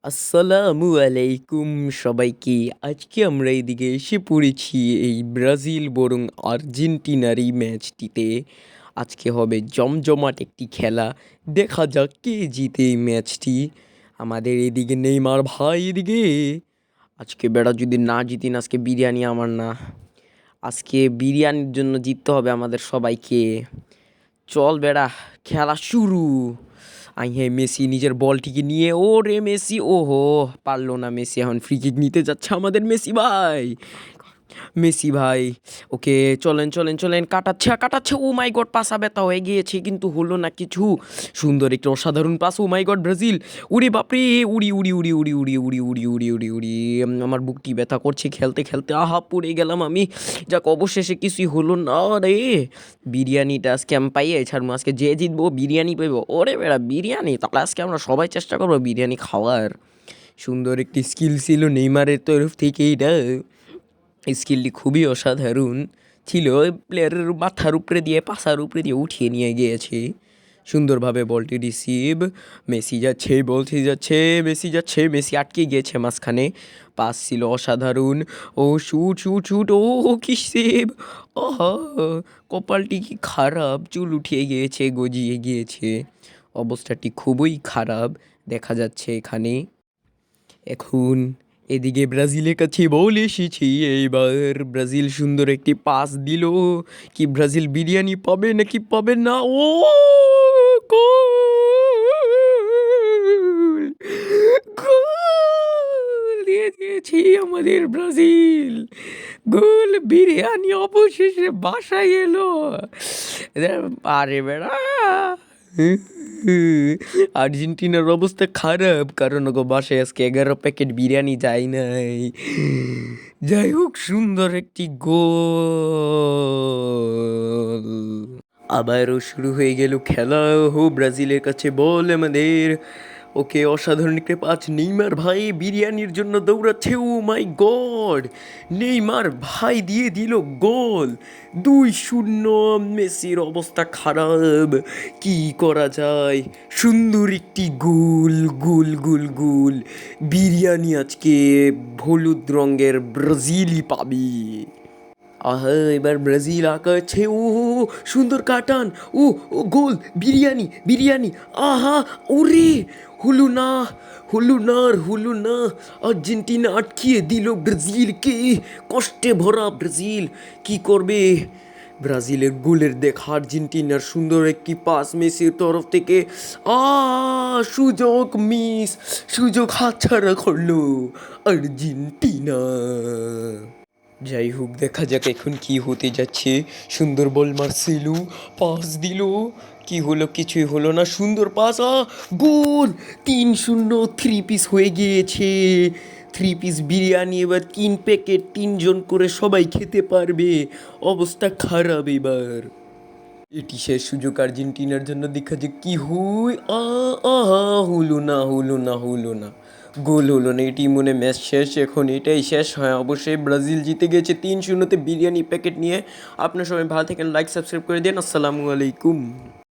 আসসালামু আলাইকুম সবাইকে। আজকে আমরা এদিকে এসে পড়েছি এই ব্রাজিল বরং আর্জেন্টিনার এই ম্যাচটিতে। আজকে হবে জমজমাট একটি খেলা। দেখা যাক কে জিতে এই ম্যাচটি। আমাদের এদিকে নেইমার ভাই এদিকে। আজকে বেড়া যদি না জিতি না, আজকে বিরিয়ানি আমার না। আজকে বিরিয়ানির জন্য জিততে হবে আমাদের সবাইকে। চল বেড়া, খেলা শুরু। হে মেসি নিজের বলটিকে নিয়ে, ও রে মেসি, ওহো পারলো না মেসি। এখন ফ্রি কিক নিতে যাচ্ছে আমাদের মেসি ভাই। মেসি ভাই, ওকে চলেন চলেন চলেন, কাটাচ্ছে কাটাচ্ছে, ও মাই গড পাসা ব্যথা হয়ে গিয়েছে কিন্তু হলো না কিছু। সুন্দর একটি অসাধারণ পাস, ও মাই গড ব্রাজিল। উড়ি বাপরে, উড়ি উড়ি উড়ি উড়ি উড়ি উড়ি উড়ি উড়ি উড়ি উড়ি। আমার বুকটি ব্যথা করছে খেলতে খেলতে, আহা পড়ে গেলাম আমি। যাক অবশেষে কিছুই হলো না রে। বিরিয়ানিটা আজকে আমি পাইয়ে ছাড়বো, আজকে যে জিতবো বিরিয়ানি পাইবো। ওরে বেড়া বিরিয়ানি, তাহলে আজকে আমরা সবাই চেষ্টা করবো বিরিয়ানি খাওয়ার। সুন্দর একটি স্কিল ছিল নেইমারের তরফ থেকে, এটা স্কিলটি খুবই অসাধারণ ছিল। প্লেয়ারের মাথার উপরে দিয়ে পাশার উপরে দিয়ে উঠিয়ে নিয়ে গিয়েছে সুন্দরভাবে বলটি রিসিভ। মেসি যাচ্ছে, বলতে যাচ্ছে, মেসি যাচ্ছে, মেসি আটকে গিয়েছে মাঝখানে। পাস ছিল অসাধারণ। ও শুট শুট শুট, ও কি সেভ! ওহা, কপালটি কি খারাপ, চুল উঠিয়ে গিয়েছে, গজিয়ে গিয়েছে। অবস্থাটি খুবই খারাপ দেখা যাচ্ছে এখানে। এখন এদিকে ব্রাজিলের কাছে বল এসেছি, এইবার ব্রাজিল সুন্দর একটি পাস দিল। কি ব্রাজিল বিরিয়ানি পাবে নাকি পাবে না? ও গোল! গোল দিয়ে দিয়েছি আমাদের ব্রাজিল। গোল, বিরিয়ানি অবশেষে বাসায় এলো। আরে বেড়া, আর্জেন্টিনার অবস্থা খারাপ, কারণ ওগো বাসায় আজকে 11 প্যাকেট বিরিয়ানি যায় নাই। যাই হোক, সুন্দর একটি গোল। আবারও শুরু হয়ে গেল খেলা। হো ব্রাজিলের কাছে বল আমাদের। ওকে অসাধারণ একটা পাঁচ, নেইমার ভাই বিরিয়ানির জন্য দৌড়াচ্ছে। ও মাই গড, নেইমার ভাই দিয়ে দিল গোল। 2-0। মেসির অবস্থা খারাপ, কি করা যায়? সুন্দর একটি গোল, গোল গোল গোল। বিরিয়ানি আজকে হলুদ রঙের ব্রাজিলই পাবি। আহা, এবার ব্রাজিল আঁকাচ্ছে, ও সুন্দর কাটান, ও ও গোল, বিরিয়ানি বিরিয়ানি। আহা, ওরে হলো না, হলো না আর হলো না। আর্জেন্টিনা আটকিয়ে দিল ব্রাজিলকে। কষ্টে ভরা ব্রাজিল কি করবে? ব্রাজিলের গোলের দেখা আর্জেন্টিনার সুন্দর একটি পাস মেসির তরফ থেকে। সুযোগ মিস, সুযোগ হাতছাড়া করলো আর্জেন্টিনা। যাই হোক, দেখা যাক এখন কি হতে যাচ্ছে। সুন্দর বল মার্সেলো পাস দিল, কি হলো? কিছুই হলো না। সুন্দর পাস, গোল! 3-0, 3 পিস হয়ে গিয়েছে। 3 পিস বিরিয়ানি এবার 3 প্যাকেট, 3জন করে সবাই খেতে পারবে। অবস্থা খারাপ এবার। এটি শেষ সুযোগ আর্জেন্টিনার জন্য, দেখা যাক কি হয়। আহা, হলো না হলো না হলো না, গোল হলো না। এটি মনে ম্যাচ শেষ, এখন এটাই শেষ হয়। অবশ্যই ব্রাজিল জিতে গেছে 3-0 বিরিয়ানি প্যাকেট নিয়ে। আপনার সবাই ভালো থাকেন, লাইক সাবস্ক্রাইব করে দিন। আসসালামু আলাইকুম।